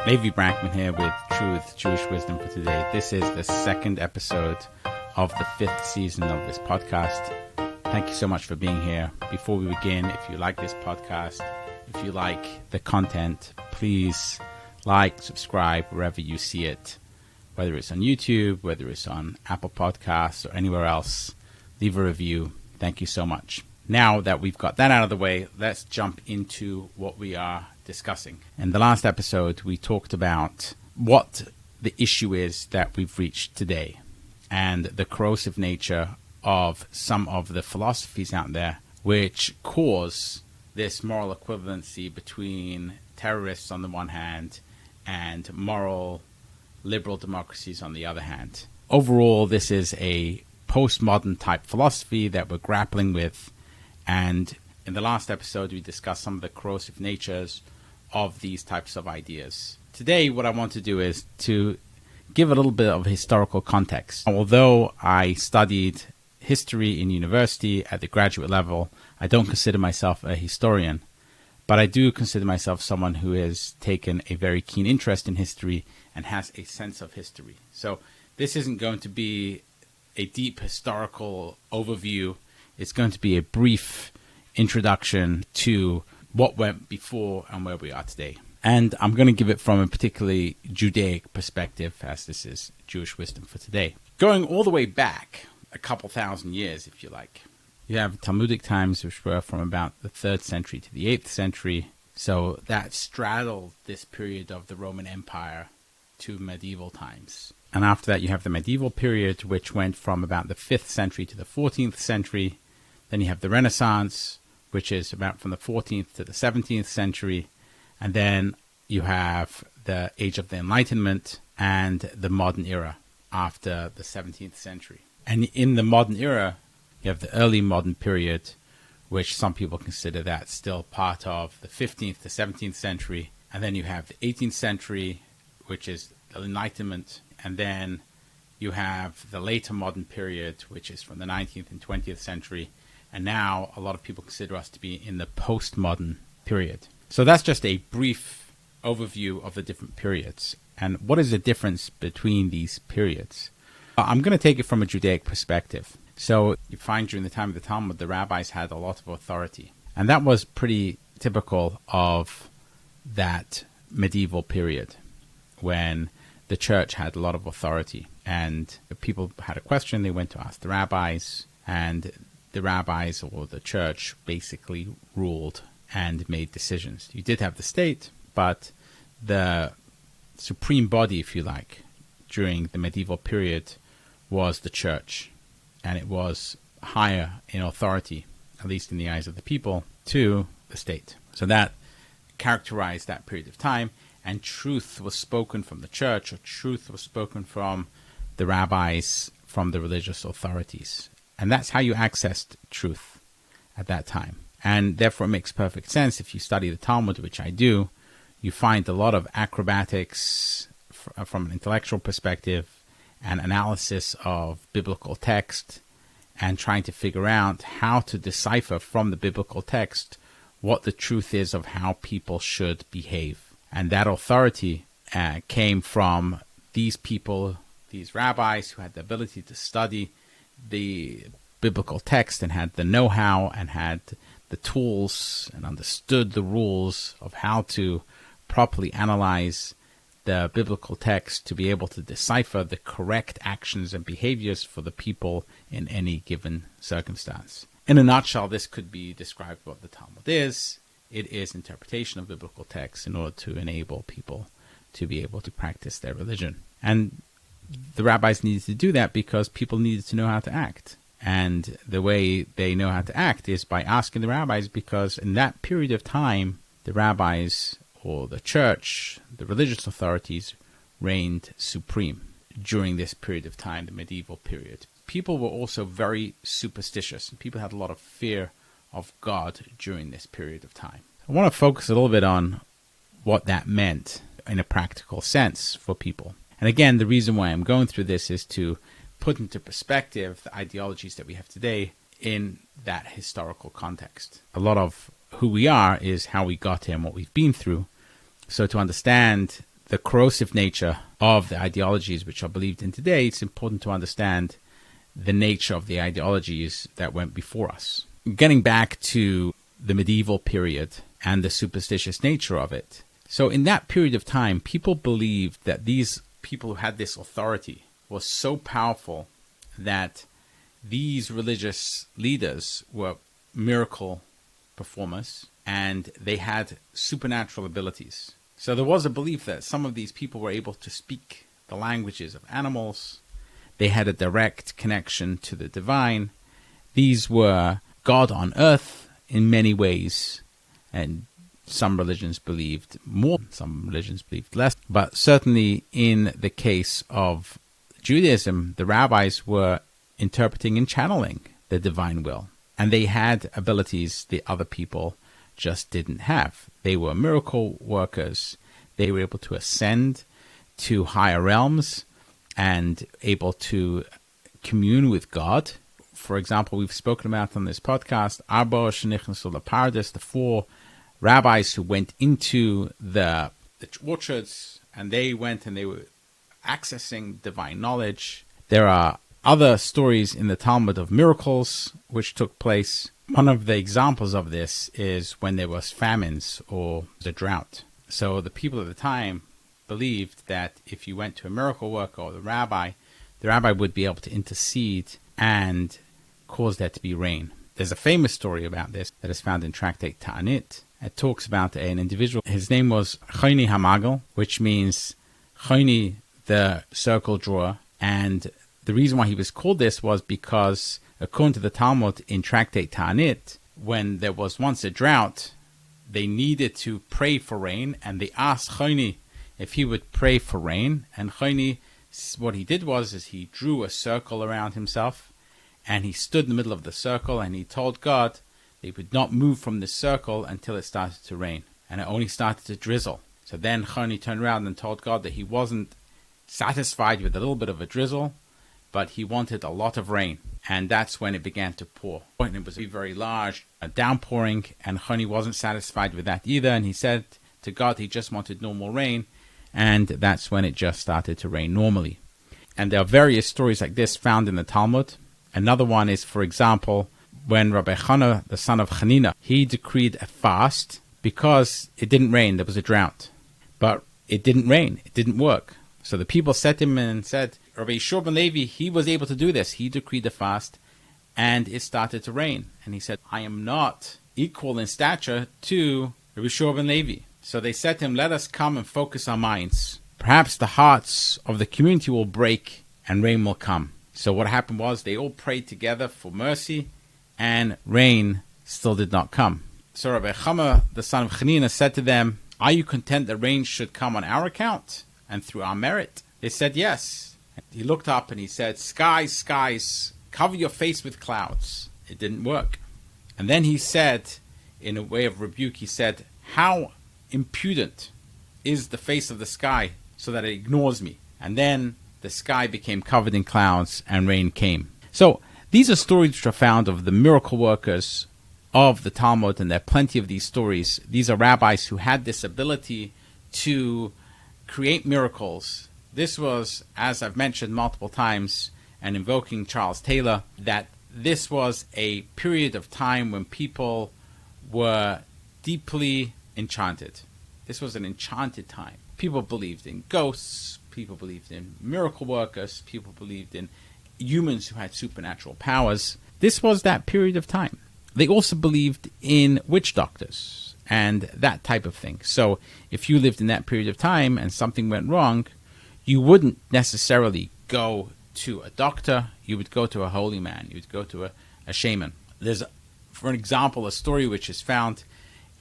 Levi Brackman here with Truth, Jewish Wisdom for Today. This is the second episode of the 5th season of this podcast. Thank you so much for being here. Before we begin, if you like this podcast, if you like the content, please like, subscribe wherever you see it, whether it's on YouTube, whether it's on Apple Podcasts or anywhere else. Leave a review. Thank you so much. Now that we've got that out of the way, let's jump into what we are discussing. In the last episode, we talked about what the issue is that we've reached today and the corrosive nature of some of the philosophies out there which cause this moral equivalency between terrorists on the one hand and moral liberal democracies on the other hand. Overall, this is a postmodern type philosophy that we're grappling with, and in the last episode we discussed some of the corrosive natures of these types of ideas. Today what I want to do is to give a little bit of historical context. Although I studied history in university at the graduate level, I don't consider myself a historian, but I do consider myself someone who has taken a very keen interest in history and has a sense of history. So this isn't going to be a deep historical overview. It's going to be a brief introduction to what went before and where we are today. And I'm going to give it from a particularly Judaic perspective, as this is Jewish wisdom for today. Going all the way back a couple thousand years, if you like. You have Talmudic times, which were from about the 3rd century to the 8th century. So that straddled this period of the Roman Empire to medieval times. And after that, you have the medieval period, which went from about the 5th century to the 14th century. Then you have the Renaissance, which is about from the 14th to the 17th century. And then you have the age of the Enlightenment and the modern era after the 17th century. And in the modern era, you have the early modern period, which some people consider that still part of the 15th to 17th century. And then you have the 18th century, which is the Enlightenment. And then you have the later modern period, which is from the 19th and 20th century. And now a lot of people consider us to be in the postmodern period. So that's just a brief overview of the different periods. And what is the difference between these periods? I'm going to take it from a Judaic perspective. So you find during the time of the Talmud, the rabbis had a lot of authority. And that was pretty typical of that medieval period when the church had a lot of authority. And if people had a question, they went to ask the rabbis, and the rabbis or the church basically ruled and made decisions. You did have the state, but the supreme body, if you like, during the medieval period was the church. And it was higher in authority, at least in the eyes of the people, to the state. So that characterized that period of time, and truth was spoken from the church, or truth was spoken from the rabbis, from the religious authorities. And that's how you accessed truth at that time. And therefore it makes perfect sense if you study the Talmud, which I do, you find a lot of acrobatics from an intellectual perspective and analysis of biblical text and trying to figure out how to decipher from the biblical text what the truth is of how people should behave. And that authority came from these people, these rabbis who had the ability to study the biblical text and had the know-how and had the tools and understood the rules of how to properly analyze the biblical text to be able to decipher the correct actions and behaviors for the people in any given circumstance. In a nutshell, this could be described what the Talmud is. It is interpretation of biblical texts in order to enable people to be able to practice their religion. And the rabbis needed to do that because people needed to know how to act. And the way they know how to act is by asking the rabbis, because in that period of time, the rabbis or the church, the religious authorities, reigned supreme during this period of time, the medieval period. People were also very superstitious, and people had a lot of fear of God during this period of time. I want to focus a little bit on what that meant in a practical sense for people. And again, the reason why I'm going through this is to put into perspective the ideologies that we have today in that historical context. A lot of who we are is how we got here and what we've been through. So to understand the corrosive nature of the ideologies which are believed in today, it's important to understand the nature of the ideologies that went before us. Getting back to the medieval period and the superstitious nature of it. So in that period of time, people believed that these people who had this authority was so powerful that these religious leaders were miracle performers and they had supernatural abilities. So there was a belief that some of these people were able to speak the languages of animals. They had a direct connection to the divine. These were God on earth in many ways, and some religions believed more, some religions believed less. But certainly in the case of Judaism, the rabbis were interpreting and channeling the divine will, and they had abilities the other people just didn't have. They were miracle workers. They were able to ascend to higher realms and able to commune with God. For example, we've spoken about on this podcast, Arba Shenichnasu Lapardes, the 4 rabbis who went into the orchards, and they went and they were accessing divine knowledge. There are other stories in the Talmud of miracles which took place. One of the examples of this is when there was famines or the drought. So the people at the time believed that if you went to a miracle worker or the rabbi would be able to intercede and cause there to be rain. There's a famous story about this that is found in Tractate Ta'anit. It talks about an individual. His name was Choni Hamagal, which means Choni, the circle drawer. And the reason why he was called this was because, according to the Talmud in Tractate Ta'anit, when there was once a drought, they needed to pray for rain, and they asked Choni if he would pray for rain. And Choni, what he did was he drew a circle around himself, and he stood in the middle of the circle, and he told God they would not move from the circle until it started to rain. And it only started to drizzle. So then Choni turned around and told God that he wasn't satisfied with a little bit of a drizzle, but he wanted a lot of rain. And that's when it began to pour. And it was a very large downpouring, and Choni wasn't satisfied with that either. And he said to God he just wanted normal rain, and that's when it just started to rain normally. And there are various stories like this found in the Talmud. Another one is, for example, when Rabbi Chana, the son of Hanina, he decreed a fast because it didn't rain. There was a drought. But it didn't rain. It didn't work. So the people set him and said, Rabbi Yeshua ben Levi, he was able to do this. He decreed a fast, and it started to rain. And he said, I am not equal in stature to Rabbi Yeshua ben Levi. So they said to him, let us come and focus our minds. Perhaps the hearts of the community will break and rain will come. So what happened was they all prayed together for mercy, and rain still did not come. So Rabbi Chama, the son of Chanina, said to them, are you content that rain should come on our account and through our merit? They said yes. He looked up and he said, skies, skies, cover your face with clouds. It didn't work. And then he said, in a way of rebuke, he said, how impudent is the face of the sky so that it ignores me? And then the sky became covered in clouds and rain came. So these are stories which are found of the miracle workers of the Talmud, and there are plenty of these stories. These are rabbis who had this ability to create miracles. This was, as I've mentioned multiple times, and invoking Charles Taylor, that this was a period of time when people were deeply enchanted. This was an enchanted time. People believed in ghosts, people believed in miracle workers, people believed in humans who had supernatural powers. This was that period of time. They also believed in witch doctors and that type of thing. So if you lived in that period of time and something went wrong, you wouldn't necessarily go to a doctor. You would go to a holy man. You would go to a shaman. There's, for an example, a story which is found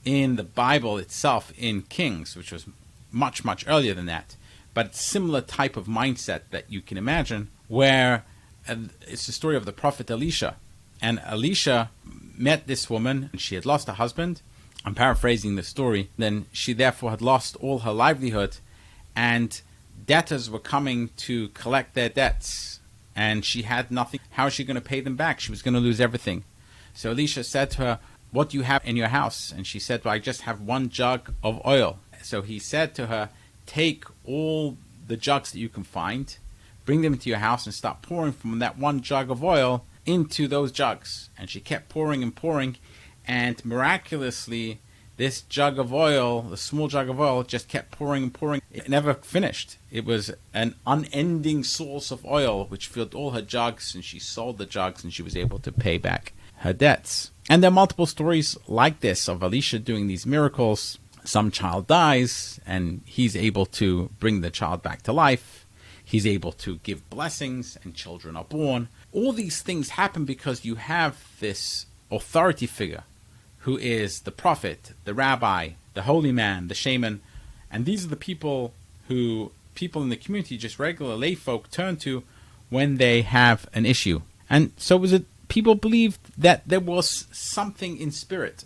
in the Bible itself in Kings, which was much, much earlier than that. But it's similar type of mindset that you can imagine, where it's the story of the Prophet Alisha. And Alisha met this woman, and she had lost her husband. I'm paraphrasing the story. Then she therefore had lost all her livelihood, and debtors were coming to collect their debts, and she had nothing. How is she going to pay them back? She was going to lose everything. So Alisha said to her, what do you have in your house? And she said, well, I just have one jug of oil. So he said to her, take all the jugs that you can find, bring them into your house, and start pouring from that one jug of oil into those jugs. And she kept pouring and pouring, and miraculously, this jug of oil, the small jug of oil, just kept pouring and pouring. It never finished. It was an unending source of oil which filled all her jugs, and she sold the jugs, and she was able to pay back her debts. And there are multiple stories like this of Alisha doing these miracles. Some child dies, and he's able to bring the child back to life. He's able to give blessings, and children are born. All these things happen because you have this authority figure who is the prophet, the rabbi, the holy man, the shaman. And these are the people who people in the community, just regular lay folk, turn to when they have an issue. And so people believed that there was something in spirit.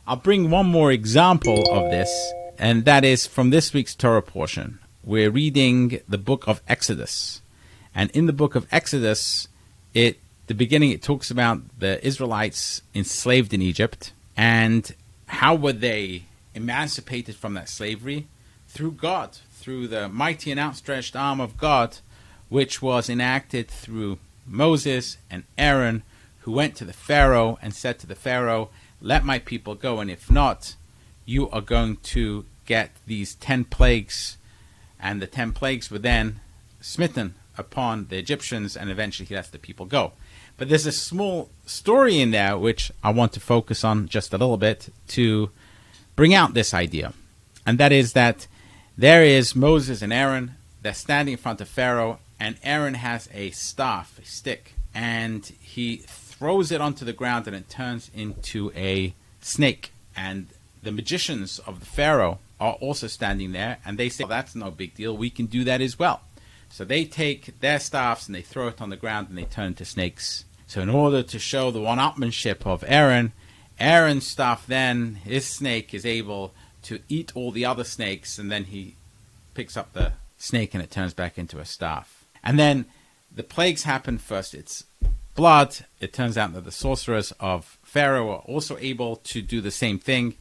I'll bring one more example of this, and that is from this week's Torah portion. We're reading the book of Exodus. And in the book of Exodus, the beginning, it talks about the Israelites enslaved in Egypt. And how were they emancipated from that slavery? Through God, through the mighty and outstretched arm of God, which was enacted through Moses and Aaron, who went to the Pharaoh and said to the Pharaoh, "Let my people go, and if not, you are going to get these 10 plagues." And the 10 plagues were then smitten upon the Egyptians, and eventually he lets the people go. But there's a small story in there which I want to focus on just a little bit to bring out this idea. And that is that there is Moses and Aaron. They're standing in front of Pharaoh, and Aaron has a staff, a stick, and he throws it onto the ground, and it turns into a snake. And the magicians of the Pharaoh are also standing there, and they say, "Oh, that's no big deal. We can do that as well." So they take their staffs and they throw it on the ground, and they turn into snakes. So in order to show the one-upmanship of Aaron's staff then, his snake, is able to eat all the other snakes, and then he picks up the snake and it turns back into a staff. And then the plagues happen. First it's blood. It turns out that the sorcerers of Pharaoh are also able to do the same thing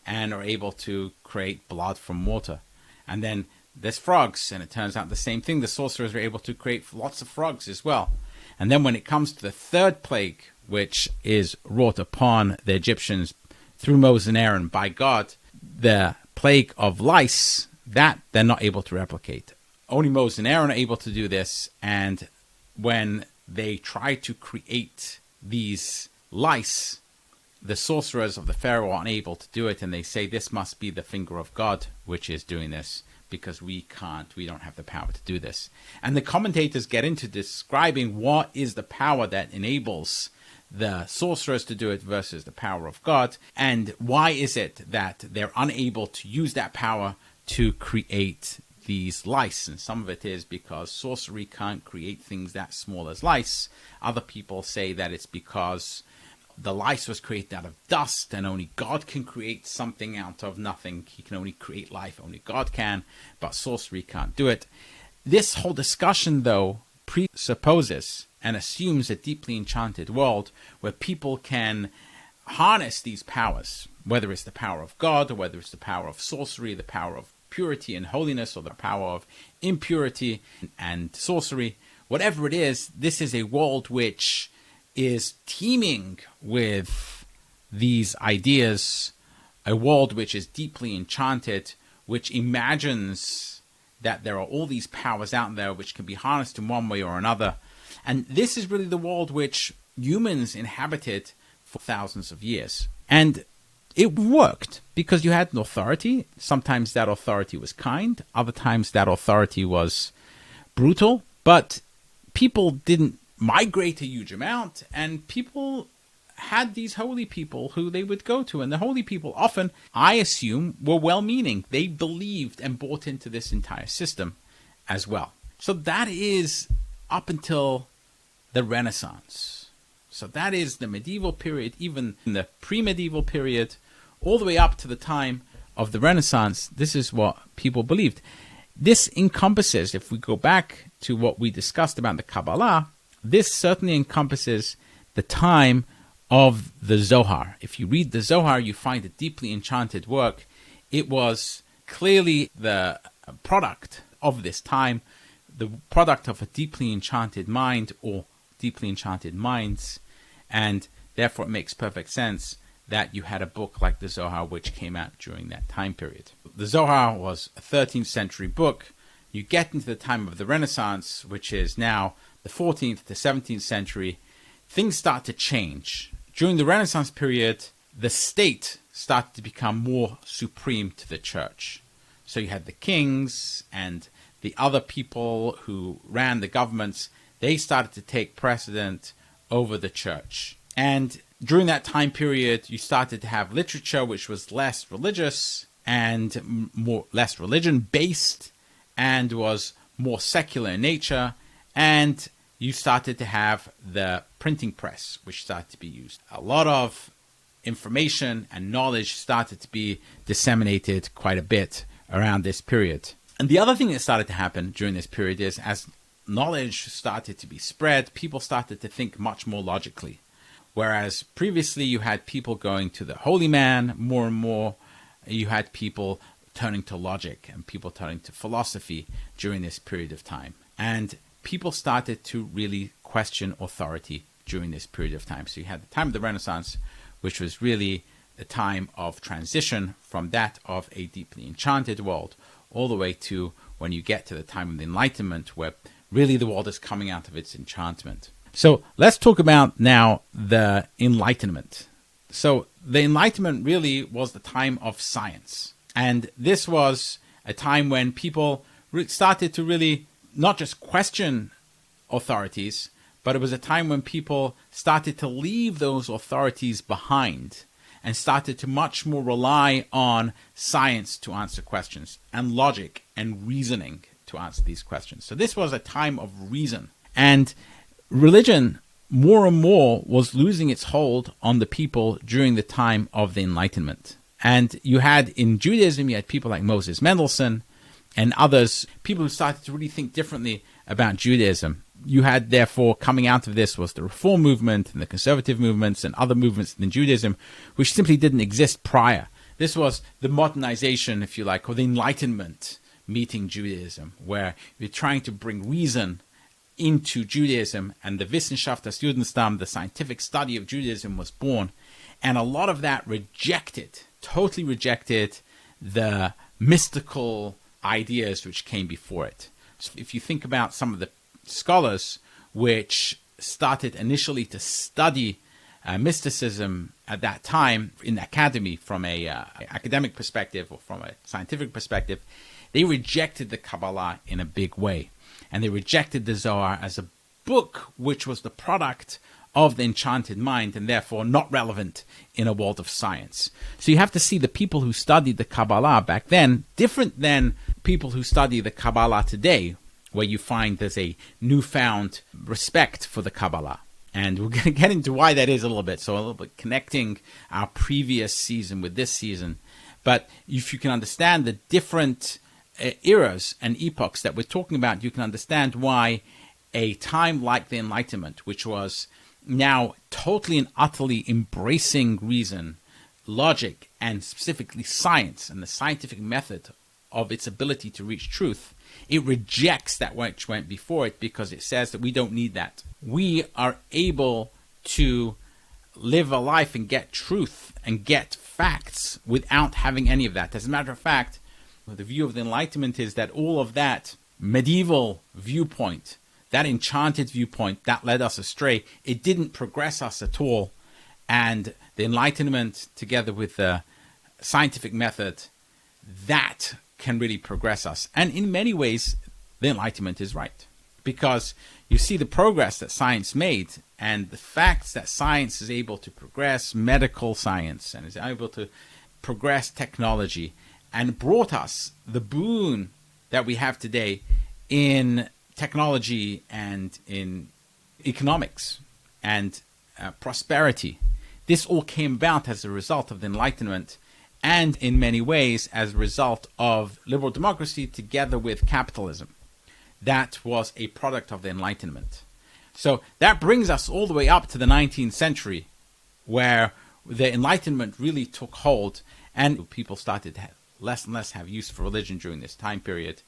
and are able to create blood from water. And then there's frogs, and it turns out the same thing. The sorcerers are able to create lots of frogs as well. And then when it comes to the third plague, which is wrought upon the Egyptians through Moses and Aaron by God, the plague of lice, that they're not able to replicate. Only Moses and Aaron are able to do this, and when they try to create these lice, the sorcerers of the Pharaoh are unable to do it, and they say this must be the finger of God which is doing this, because we don't have the power to do this. And the commentators get into describing what is the power that enables the sorcerers to do it versus the power of God, and why is it that they're unable to use that power to create these lice. And some of it is because sorcery can't create things that small as lice. Other people say that it's because the lice was created out of dust, and only God can create something out of nothing. He can only create life, only God can, but sorcery can't do it. This whole discussion, though, presupposes and assumes a deeply enchanted world where people can harness these powers, whether it's the power of God, or whether it's the power of sorcery, the power of purity and holiness, or the power of impurity and sorcery. Whatever it is, this is a world which is teeming with these ideas, a world which is deeply enchanted, which imagines that there are all these powers out there which can be harnessed in one way or another. And this is really the world which humans inhabited for thousands of years. And it worked because you had an authority. Sometimes that authority was kind, other times that authority was brutal, but people didn't migrate a huge amount, and people had these holy people who they would go to, and the holy people often, I assume, were well-meaning. They believed and bought into this entire system as well. So that is up until the Renaissance. So that is the medieval period, even in the pre-medieval period, all the way up to the time of the Renaissance. This is what people believed. This encompasses, if we go back to what we discussed about the Kabbalah, this certainly encompasses the time of the Zohar. If you read the Zohar, you find a deeply enchanted work. It was clearly the product of this time, the product of a deeply enchanted mind or deeply enchanted minds, and therefore it makes perfect sense that you had a book like the Zohar which came out during that time period. The Zohar was a 13th century book. You get into the time of the Renaissance, which is now the 14th to 17th century, things start to change. During the Renaissance period, the state started to become more supreme to the church. So you had the kings and the other people who ran the governments. They started to take precedent over the church. And during that time period, you started to have literature which was less religious and less religion-based and was more secular in nature. And you started to have the printing press, which started to be used. A lot of information and knowledge started to be disseminated quite a bit around this period. And the other thing that started to happen during this period is as knowledge started to be spread, people started to think much more logically. Whereas previously you had people going to the holy man more and more, you had people turning to logic and people turning to philosophy during this period of time. And people started to really question authority during this period of time. So you had the time of the Renaissance, which was really the time of transition from that of a deeply enchanted world all the way to when you get to the time of the Enlightenment, where really the world is coming out of its enchantment. So let's talk about now the Enlightenment. So the Enlightenment really was the time of science. And this was a time when people started to really not just question authorities, but it was a time when people started to leave those authorities behind and started to much more rely on science to answer questions and logic and reasoning to answer these questions. So this was a time of reason. And religion more and more was losing its hold on the people during the time of the Enlightenment. And you had in Judaism, you had people like Moses Mendelssohn and others, people who started to really think differently about Judaism. You had, therefore, coming out of this was the Reform movement and the conservative movements and other movements in Judaism, which simply didn't exist prior. This was the modernization, if you like, or the Enlightenment meeting Judaism, where you're trying to bring reason into Judaism, and the Wissenschaft des Judentum, the scientific study of Judaism, was born. And a lot of that totally rejected the mystical ideas which came before it. So if you think about some of the scholars which started initially to study mysticism at that time in the academy from a academic perspective or from a scientific perspective, they rejected the Kabbalah in a big way. And they rejected the Zohar as a book which was the product of the enchanted mind and therefore not relevant in a world of science. So you have to see the people who studied the Kabbalah back then different than people who study the Kabbalah today, where you find there's a newfound respect for the Kabbalah. And we're going to get into why that is a little bit. So a little bit connecting our previous season with this season. But if you can understand the different eras and epochs that we're talking about, you can understand why a time like the Enlightenment, which was now totally and utterly embracing reason, logic, and specifically science and the scientific method of its ability to reach truth, it rejects that which went before it because it says that we don't need that. We are able to live a life and get truth and get facts without having any of that. As a matter of fact, the view of the Enlightenment is that all of that medieval viewpoint, that enchanted viewpoint that led us astray, it didn't progress us at all. And the Enlightenment, together with the scientific method, that can really progress us. And in many ways, the Enlightenment is right. Because you see the progress that science made and the facts that science is able to progress, medical science, and is able to progress technology, and brought us the boon that we have today in technology and in economics and prosperity. This all came about as a result of the Enlightenment and in many ways as a result of liberal democracy together with capitalism. That was a product of the Enlightenment. So that brings us all the way up to the 19th century, where the Enlightenment really took hold and people started to less and less have use for religion during this time period.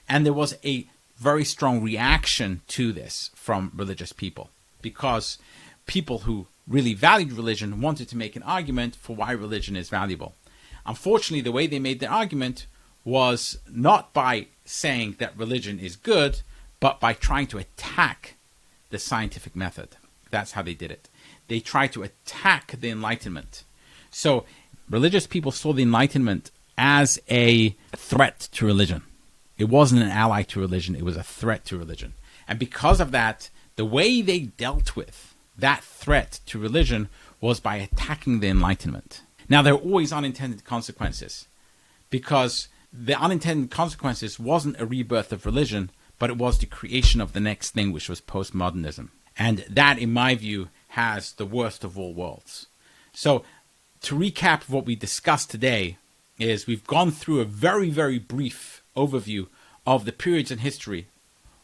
And there was a very strong reaction to this from religious people, because people who really valued religion wanted to make an argument for why religion is valuable. Unfortunately, the way they made their argument was not by saying that religion is good, but by trying to attack the scientific method. That's how they did it. They tried to attack the Enlightenment. So religious people saw the Enlightenment as a threat to religion. It wasn't an ally to religion, it was a threat to religion. And because of that, the way they dealt with that threat to religion was by attacking the Enlightenment. Now, there are always unintended consequences, because the unintended consequences wasn't a rebirth of religion, but it was the creation of the next thing, which was postmodernism. And that, in my view, has the worst of all worlds. So, to recap what we discussed today, is we've gone through a very, very brief overview of the periods in history,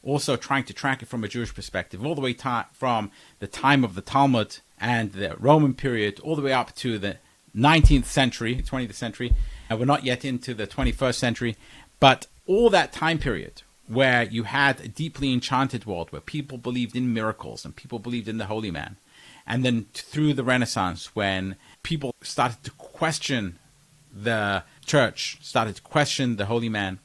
also trying to track it from a Jewish perspective, all the way from the time of the Talmud and the Roman period, all the way up to the 19th century, 20th century, and we're not yet into the 21st century, but all that time period where you had a deeply enchanted world, where people believed in miracles and people believed in the holy man, and then through the Renaissance, when people started to question the church, started to question the holy man,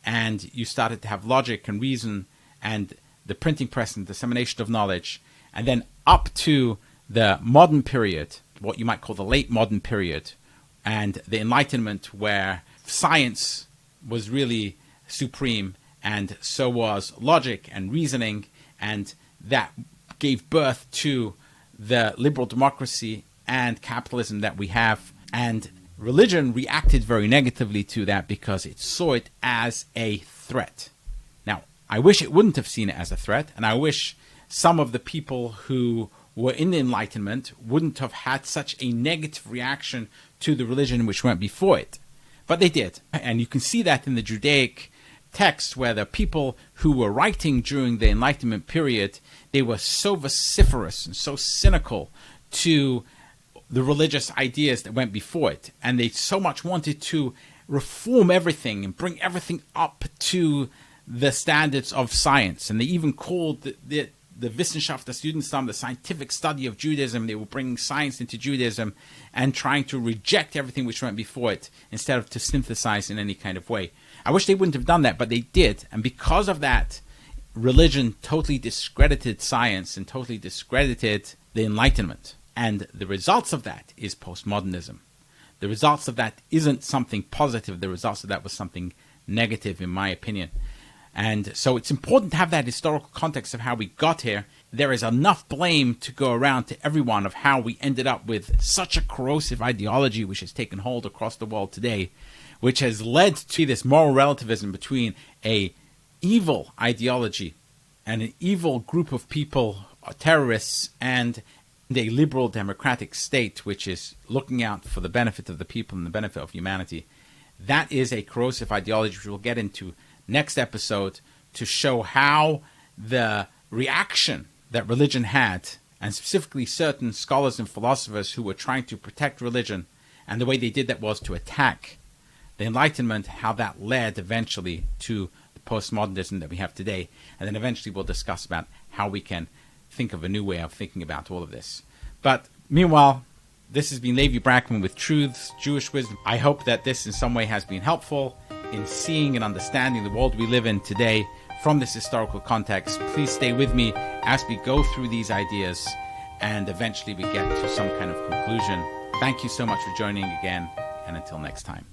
and you started to have logic and reason and the printing press and dissemination of knowledge, and then up to the modern period, what you might call the late modern period, and the Enlightenment, where science was really supreme, and so was logic and reasoning, and that gave birth to the liberal democracy and capitalism that we have. And religion reacted very negatively to that because it saw it as a threat. Now, I wish it wouldn't have seen it as a threat, and I wish some of the people who were in the Enlightenment wouldn't have had such a negative reaction to the religion which went before it. But they did. And you can see that in the Judaic texts, where the people who were writing during the Enlightenment period, they were so vociferous and so cynical to the religious ideas that went before it. And they so much wanted to reform everything and bring everything up to the standards of science. And they even called the Wissenschaft des Judentum, the scientific study of Judaism. They were bringing science into Judaism and trying to reject everything which went before it instead of to synthesize in any kind of way. I wish they wouldn't have done that, but they did. And because of that, religion totally discredited science and totally discredited the Enlightenment. And the results of that is postmodernism. The results of that isn't something positive. The results of that was something negative, in my opinion. And so it's important to have that historical context of how we got here. There is enough blame to go around to everyone of how we ended up with such a corrosive ideology which has taken hold across the world today, which has led to this moral relativism between a evil ideology and an evil group of people, terrorists, and a liberal democratic state which is looking out for the benefit of the people and the benefit of humanity. That is a corrosive ideology, which we'll get into next episode, to show how the reaction that religion had, and specifically certain scholars and philosophers who were trying to protect religion, and the way they did that was to attack the Enlightenment, how that led eventually to the postmodernism that we have today. And then eventually we'll discuss about how we can think of a new way of thinking about all of this. But meanwhile, this has been Levi Brackman with Truths, Jewish Wisdom. I hope that this in some way has been helpful in seeing and understanding the world we live in today from this historical context. Please stay with me as we go through these ideas and eventually we get to some kind of conclusion. Thank you so much for joining again, and until next time.